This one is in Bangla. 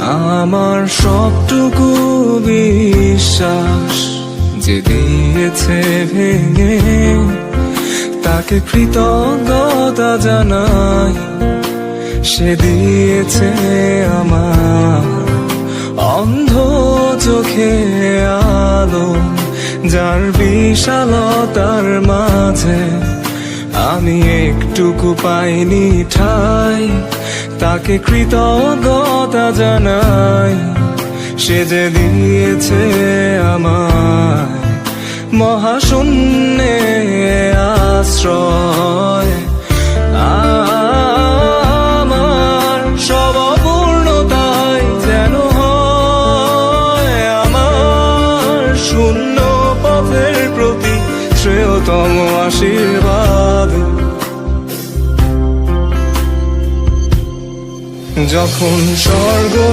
আমার সবটুকু বিশ্বাস যে দিয়েছে ভেঙে, তাকে কৃতজ্ঞতা জানাই। সে দিয়েছে আমার অন্ধ চোখে আলো, যার বিশালতার মাঝে আমি একটুকু পাইনি ঠাই। তাকে কৃতজ্ঞতা জানাই। সে যে দিয়েছে আমায় মহাশূন্যে আশ্রয়। আমার সব অপূর্ণতাই যেন হয় আমার শূন্য পথের প্রতি শ্রেয়তম আশীর্বাদ। যখন স্বর্গ